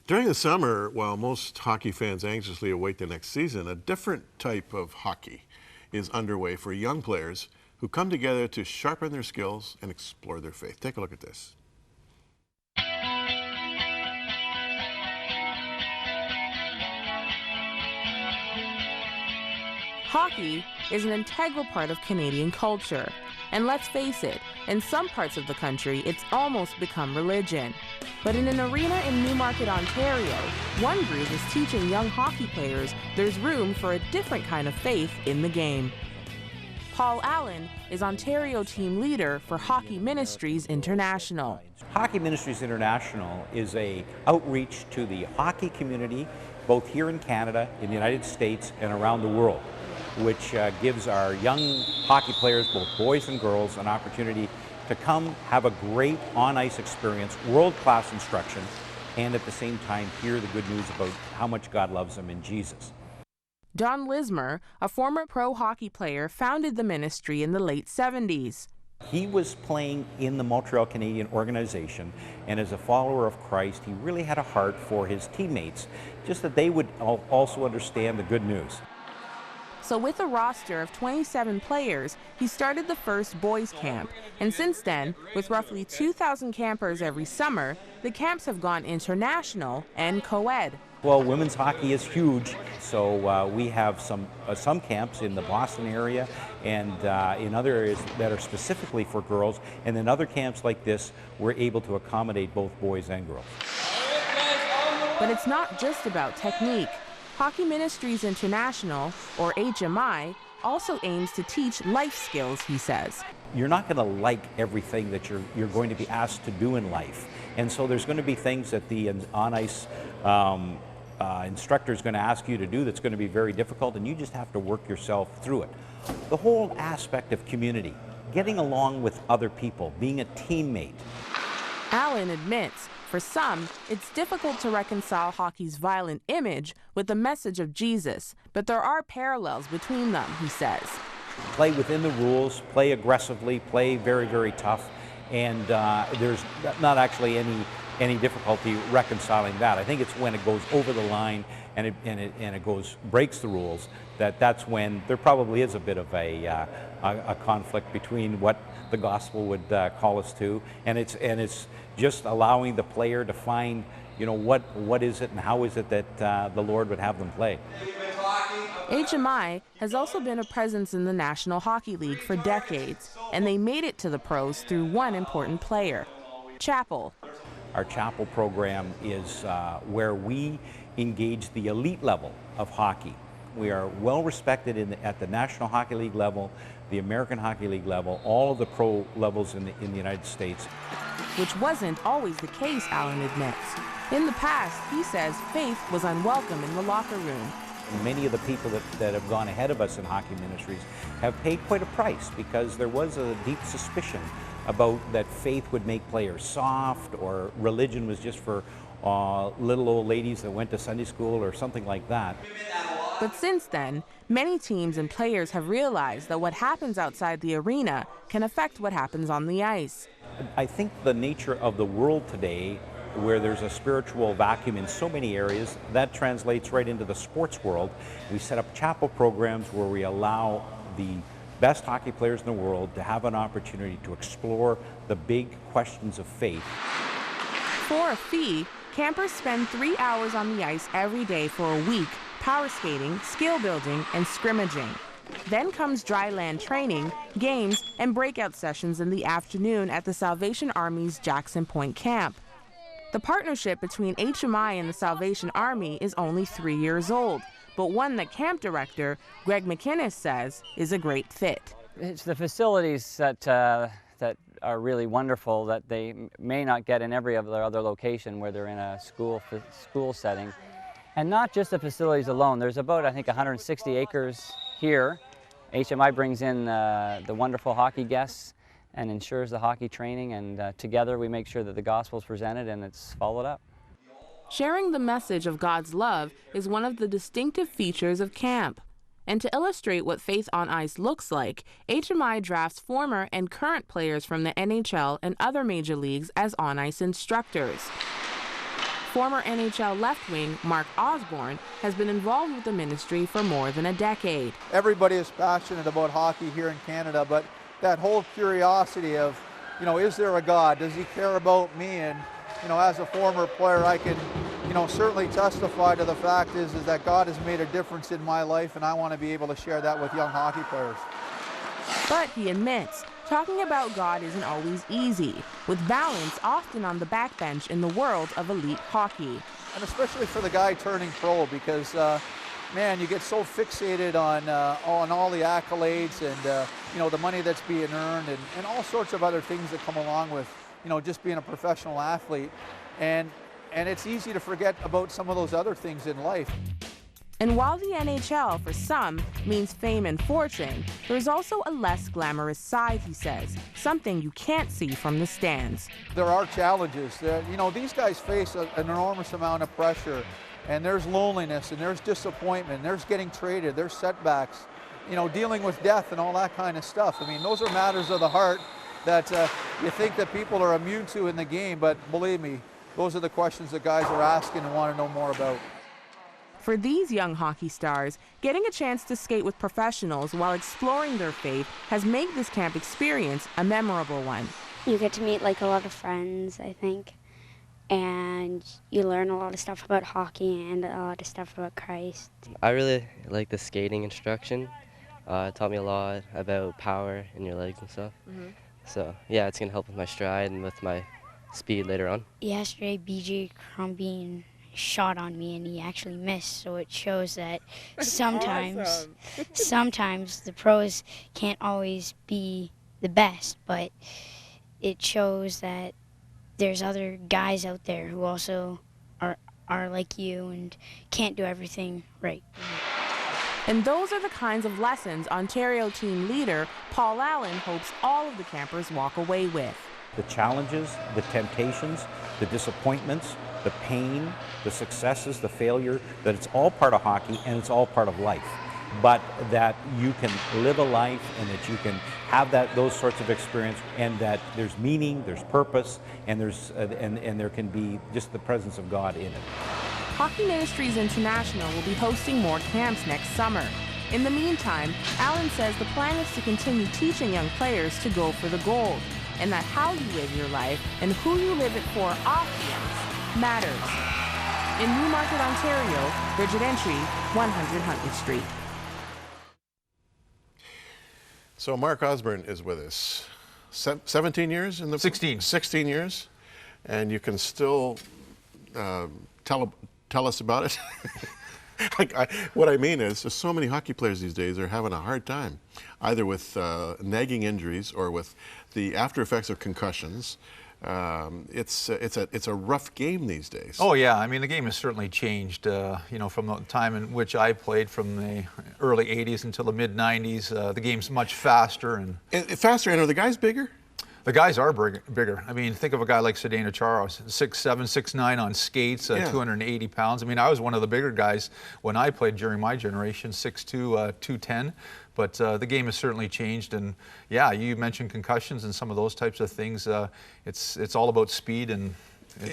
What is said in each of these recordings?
During the summer, while most hockey fans anxiously await the next season, a different type of hockey is underway for young players who come together to sharpen their skills and explore their faith. Take a look at this. Hockey is an integral part of Canadian culture. And let's face it, in some parts of the country, it's almost become religion. But in an arena in Newmarket, Ontario, one group is teaching young hockey players there's room for a different kind of faith in the game. Paul Allen is Ontario team leader for Hockey Ministries International. Hockey Ministries International is an outreach to the hockey community, both here in Canada, in the United States, and around the world, which gives our young hockey players, both boys and girls, an opportunity to come have a great on-ice experience, world-class instruction, and at the same time hear the good news about how much God loves them in Jesus. Don Lysmer, a former pro hockey player, founded the ministry in the late 70s. He was playing in the Montreal Canadian organization, and as a follower of Christ, he really had a heart for his teammates, just that they would also understand the good news. So with a roster of 27 players, he started the first boys camp. And since then, with roughly 2,000 campers every summer, the camps have gone international and co-ed. Well, women's hockey is huge, so we have some camps in the Boston area and in other areas that are specifically for girls. And in other camps like this, we're able to accommodate both boys and girls. But it's not just about technique. Hockey Ministries International, or HMI, also aims to teach life skills, he says. You're not going to like everything that you're going to be asked to do in life. And so there's going to be things that the on-ice instructor is going to ask you to do that's going to be very difficult, and you just have to work yourself through it. The whole aspect of community, getting along with other people, being a teammate. Allen admits, for some, it's difficult to reconcile hockey's violent image with the message of Jesus, but there are parallels between them, he says. Play within the rules, play aggressively, play very, very tough, and there's not actually any difficulty reconciling that. I think it's when it goes over the line and it breaks the rules that's when there probably is a bit of a conflict between what the gospel would call us to, and it's just allowing the player to find, what is it and how is it that the Lord would have them play. HMI has also been a presence in the National Hockey League for decades, and they made it to the pros through one important player, Chapel. Our Chapel program is where we engage the elite level of hockey. We are well respected at the National Hockey League level, the American Hockey League level, all of the pro levels in the United States. Which wasn't always the case, Allen admits. In the past, he says faith was unwelcome in the locker room. Many of the people that have gone ahead of us in Hockey Ministries have paid quite a price because there was a deep suspicion about that faith would make players soft, or religion was just for little old ladies that went to Sunday school or something like that. But since then, many teams and players have realized that what happens outside the arena can affect what happens on the ice. I think the nature of the world today, where there's a spiritual vacuum in so many areas, that translates right into the sports world. We set up chapel programs where we allow the best hockey players in the world to have an opportunity to explore the big questions of faith. For a fee, campers spend 3 hours on the ice every day for a week, power skating, skill building, and scrimmaging. Then comes dry land training, games, and breakout sessions in the afternoon at the Salvation Army's Jackson Point camp. The partnership between HMI and the Salvation Army is only 3 years old, but one that camp director Greg McInnes says is a great fit. It's the facilities that are really wonderful that they may not get in every other location where they're in a school setting. And not just the facilities alone. There's about, I think, 160 acres here. HMI brings in the wonderful hockey guests and ensures the hockey training, and together we make sure that the gospel is presented and it's followed up. Sharing the message of God's love is one of the distinctive features of camp. And to illustrate what faith on ice looks like, HMI drafts former and current players from the NHL and other major leagues as on-ice instructors. Former NHL left wing Mark Osborne has been involved with the ministry for more than a decade. Everybody is passionate about hockey here in Canada, but that whole curiosity of, is there a God? Does he care about me? And, as a former player, I can, certainly testify to the fact is that God has made a difference in my life, and I want to be able to share that with young hockey players. But he admits, talking about God isn't always easy, with balance often on the backbench in the world of elite hockey. And especially for the guy turning pro, because, man, you get so fixated on all the accolades and, the money that's being earned and all sorts of other things that come along with, just being a professional athlete. And it's easy to forget about some of those other things in life. And while the NHL, for some, means fame and fortune, there's also a less glamorous side, he says, something you can't see from the stands. There are challenges. These guys face an enormous amount of pressure, and there's loneliness, and there's disappointment, there's getting traded, there's setbacks, dealing with death and all that kind of stuff. I mean, those are matters of the heart that you think that people are immune to in the game, but believe me, those are the questions that guys are asking and want to know more about. For these young hockey stars, getting a chance to skate with professionals while exploring their faith has made this camp experience a memorable one. You get to meet a lot of friends, I think, and you learn a lot of stuff about hockey and a lot of stuff about Christ. I really like the skating instruction. It taught me a lot about power in your legs and stuff. So yeah, it's gonna help with my stride and with my speed later on. Yesterday, BJ Crumbine shot on me and he actually missed, so it shows that sometimes sometimes the pros can't always be the best, but it shows that there's other guys out there who also are like you and can't do everything right. And those are the kinds of lessons Ontario team leader Paul Allen hopes all of the campers walk away with. The challenges, the temptations, the disappointments, the pain, the successes, the failure, that it's all part of hockey and it's all part of life. But that you can live a life and that you can have those sorts of experience, and that there's meaning, there's purpose, and there can be just the presence of God in it. Hockey Ministries International will be hosting more camps next summer. In the meantime, Allen says the plan is to continue teaching young players to go for the gold, and that how you live your life and who you live it for off the ice matters. In Newmarket, Ontario, Bridget Entry, 100 Huntley Street. So Mark Osborne is with us. 17 years in the 16 years, and you can still tell us about it. What I mean is, there's so many hockey players these days are having a hard time, either with nagging injuries or with the after effects of concussions. It's a rough game these days. Oh yeah, I mean the game has certainly changed. From the time in which I played, from the early '80s until the mid '90s, the game's much faster and faster. And are the guys bigger? The guys are bigger. I mean, think of a guy like Zdeno Chara, 6'7", 6'9" on skates, 280 pounds. I mean, I was one of the bigger guys when I played during my generation, 6'2", 210. But the game has certainly changed, and yeah, you mentioned concussions and some of those types of things. It's all about speed. And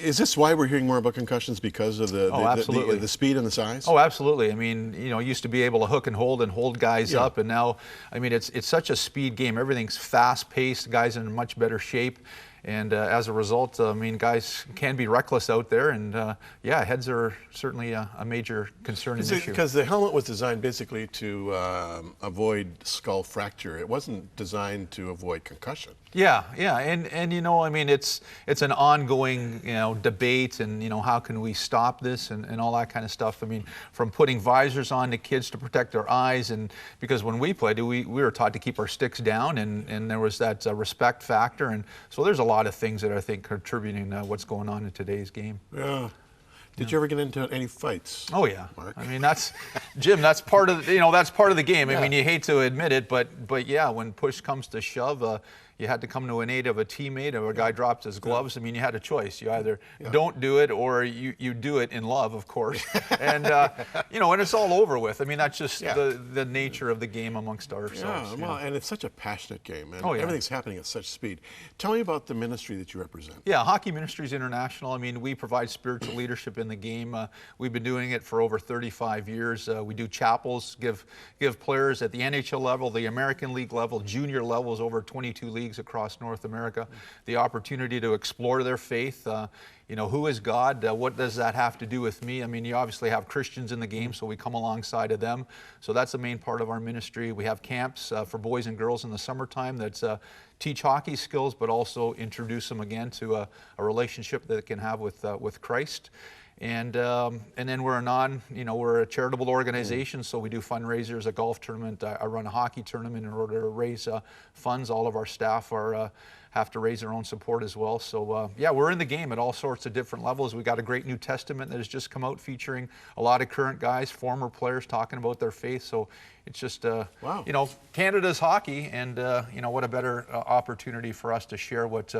is this why we're hearing more about concussions, because of the speed and the size? Oh, absolutely. I mean, used to be able to hook and hold guys up, and now, I mean, it's such a speed game. Everything's fast-paced. Guys in much better shape. And as a result, I mean, guys can be reckless out there, and heads are certainly a major concern and issue. Because the helmet was designed basically to avoid skull fracture. It wasn't designed to avoid concussion. Yeah, and I mean, it's an ongoing debate, and how can we stop this and all that kind of stuff. I mean, from putting visors on to kids to protect their eyes, and because when we played, we were taught to keep our sticks down, and there was that respect factor, and so there's a lot of things that I think contributing to what's going on in today's game. Yeah. Did you ever get into any fights? Oh yeah, Mark? I mean, Jim. That's part of that's part of the game. I mean, you hate to admit it, but yeah, when push comes to shove, you had to come to an aid of a teammate, or a guy dropped his gloves. I mean, you had a choice. You either don't do it, or you do it in love, of course. And you know, and it's all over with. I mean, that's just the nature of the game amongst ourselves. Yeah, well, and it's such a passionate game, and Oh, yeah. everything's happening at such speed. Tell me about the ministry that you represent. Yeah, Hockey Ministries International. I mean, we provide spiritual leadership in the game. We've been doing it for over 35 years. We do chapels, give players at the NHL level, the American League level, junior levels, over 22 leagues across North America, the opportunity to explore their faith. You know, who is God? What does that have to do with me? I mean, you obviously have Christians in the game, so we come alongside of them. So that's the main part of our ministry. We have camps for boys and girls in the summertime that teach hockey skills, but also introduce them again to a relationship that they can have with Christ. And then we're we're a charitable organization, so we do fundraisers, a golf tournament. I run a hockey tournament in order to raise funds. All of our staff have to raise their own support as well. So yeah, we're in the game at all sorts of different levels. We got a great New Testament that has just come out featuring a lot of current guys, former players talking about their faith. So it's just, wow. You know, Canada's hockey, and you know, what a better opportunity for us to share what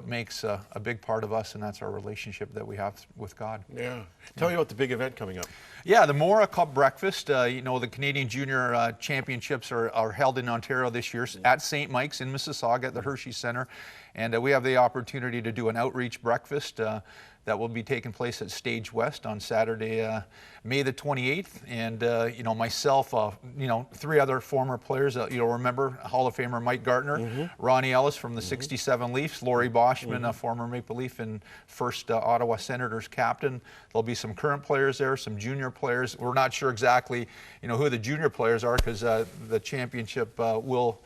makes a big part of us, and that's our relationship that we have with God. Yeah. Tell me about the big event coming up. Yeah, the Mora Cup Breakfast. You know, the Canadian Junior Championships are held in Ontario this year at St. Mike's in Mississauga at the Hershey Center. And we have the opportunity to do an outreach breakfast that will be taking place at Stage West on Saturday, May the 28th. And, you know, myself, you know, 3 other former players, you'll remember, Hall of Famer Mike Gartner, Ronnie Ellis from the 67 Leafs, Laurie Boschman, a former Maple Leaf and first Ottawa Senators captain. There'll be some current players there, some junior players. We're not sure exactly, you know, who the junior players are, because the championship will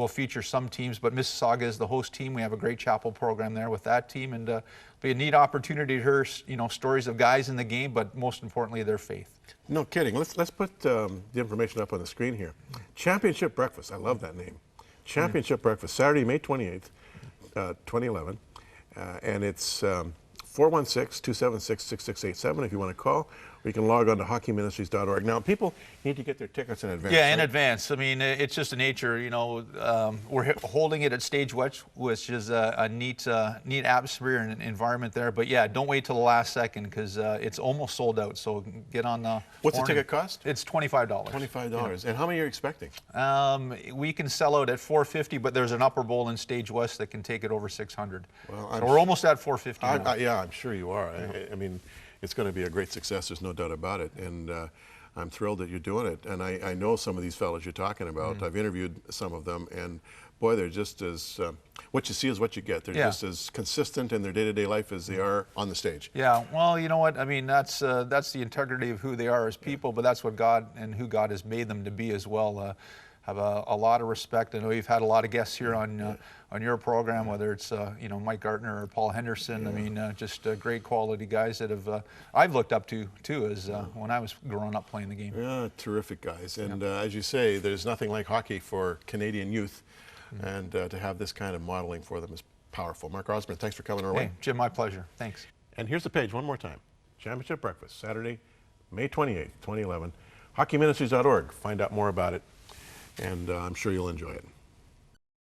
feature some teams, but Mississauga is the host team. We have a great chapel program there with that team, and be a neat opportunity to hear, you know, stories of guys in the game, but most importantly, their faith. No kidding. Let's put the information up on the screen here. Championship Breakfast. I love that name. Championship Breakfast, Saturday, May 28th, 2011, and it's 416-276-6687 if you want to call. Or you can log on to hockeyministries.org. Now, people need to get their tickets in advance. Yeah, in right? advance. I mean, it's just a nature, you know, we're holding it at Stage West, which is a neat atmosphere and environment there. But yeah, don't wait till the last second, because it's almost sold out. So get on the What's the ticket cost? It's $25. $25. Yeah. And how many are you expecting? We can sell out at $450, but there's an upper bowl in Stage West that can take it over $600. Well, so we're almost at $450 now. Yeah, I'm sure you are. Yeah. I mean, it's going to be a great success. There's no doubt about it. And I'm thrilled that you're doing it. And I know some of these fellows you're talking about. I've interviewed some of them, and boy, they're just as, what you see is what you get. They're just as consistent in their day-to-day life as they are on the stage. Yeah, well, you know what? I mean, that's the integrity of who they are as people, but that's what God and who God has made them to be as well. Have a lot of respect. I know you've had a lot of guests here on your program, whether it's you know, Mike Gartner or Paul Henderson. I mean, just great quality guys that I've looked up to too, as when I was growing up playing the game. Yeah, terrific guys. And as you say, there's nothing like hockey for Canadian youth, and to have this kind of modeling for them is powerful. Mark Osborne, thanks for coming our way. Hey, Jim, my pleasure. Thanks. And here's the page one more time. Championship Breakfast, Saturday, May 28th, 2011. HockeyMinistries.org. Find out more about it, and I'm sure you'll enjoy it.